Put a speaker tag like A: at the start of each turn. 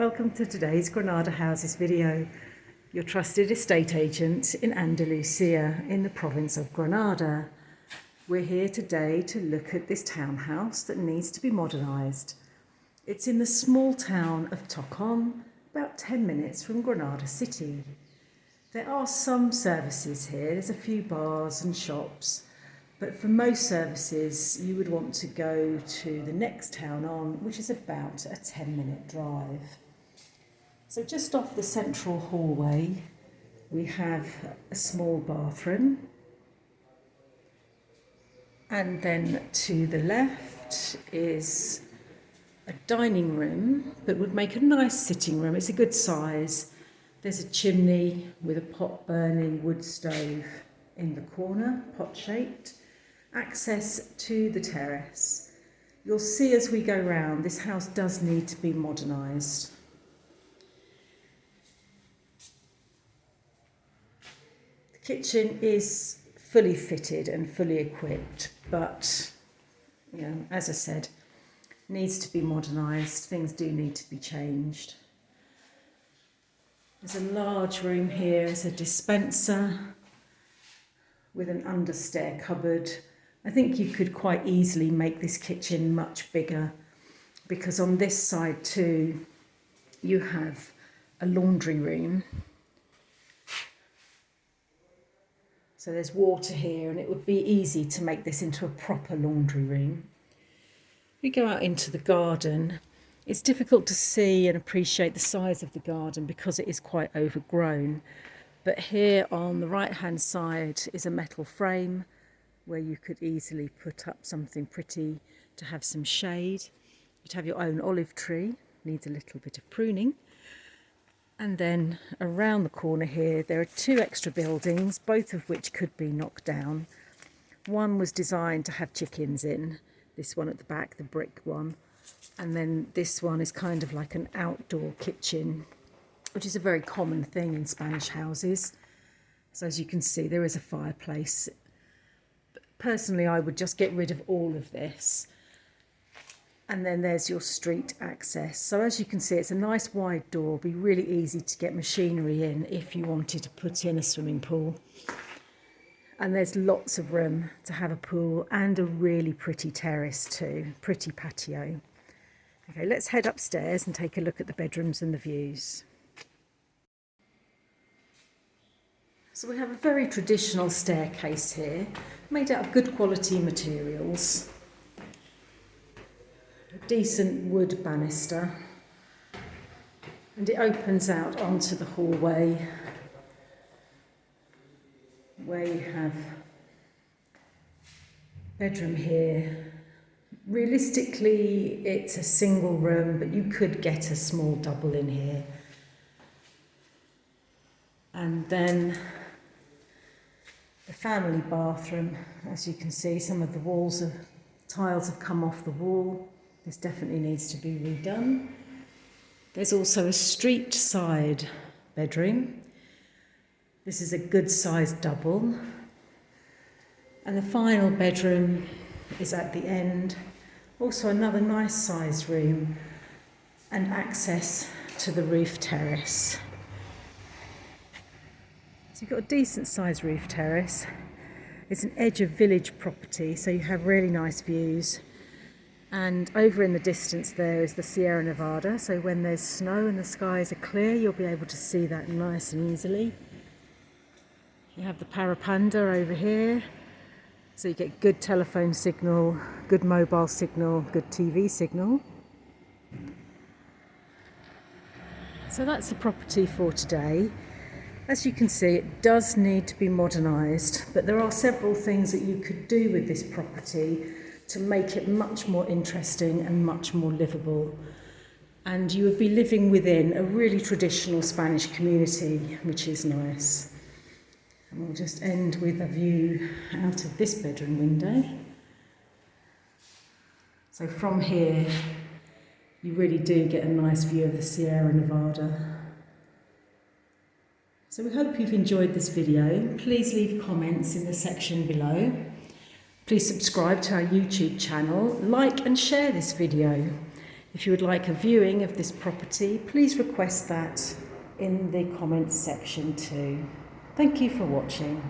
A: Welcome to today's Granada Houses video, your trusted estate agent in Andalusia in the province of Granada. We're here today to look at this townhouse that needs to be modernised. It's in the small town of Moclin, about 10 minutes from Granada city. There are some services here, there's a few bars and shops, but for most services you would want to go to the next town on, which is about a 10-minute drive. So just off the central hallway we have a small bathroom, and then to the left is a dining room that would make a nice sitting room. It's a good size. There's a chimney with a pot burning wood stove in the corner, pot shaped. Access to the terrace. You'll see as we go round, this house does need to be modernised. The kitchen is fully fitted and fully equipped, but as I said, needs to be modernised. Things do need to be changed. There's a large room here. There's a dispenser with an understair cupboard. I think you could quite easily make this kitchen much bigger, because on this side too you have a laundry room. So there's water here, and it would be easy to make this into a proper laundry room. We go out into the garden. It's difficult to see and appreciate the size of the garden because it is quite overgrown. But here on the right hand side is a metal frame where you could easily put up something pretty to have some shade. You'd have your own olive tree, needs a little bit of pruning. And then around the corner here there are two extra buildings, both of which could be knocked down. One was designed to have chickens in, this one at the back, the brick one. And then this one is kind of like an outdoor kitchen, which is a very common thing in Spanish houses. So as you can see, there is a fireplace. Personally, I would just get rid of all of this. And then there's your street access. So as you can see, it's a nice wide door. It'd be really easy to get machinery in if you wanted to put in a swimming pool. And there's lots of room to have a pool and a really pretty terrace too, pretty patio. Okay, let's head upstairs and take a look at the bedrooms and the views. So we have a very traditional staircase here, made out of good quality materials. A decent wood banister, and it opens out onto the hallway where you have bedroom here. Realistically, it's a single room, but you could get a small double in here. And then the family bathroom. As you can see, some of the tiles have come off the wall. This definitely needs to be redone. There's also a street side bedroom. This is a good sized double. And the final bedroom is at the end. Also another nice sized room and access to the roof terrace. So you've got a decent sized roof terrace. It's an edge of village property, so you have really nice views. And over in the distance there is the Sierra Nevada, so when there's snow and the skies are clear, you'll be able to see that nice and easily. You have the Parapanda over here, so you get good telephone signal, good mobile signal, good TV signal. So that's the property for today. As you can see, it does need to be modernised, but there are several things that you could do with this property to make it much more interesting and much more livable. And you would be living within a really traditional Spanish community, which is nice. And we'll just end with a view out of this bedroom window. So from here, you really do get a nice view of the Sierra Nevada. So we hope you've enjoyed this video. Please leave comments in the section below. Please subscribe to our YouTube channel, like and share this video. If you would like a viewing of this property, please request that in the comments section too. Thank you for watching.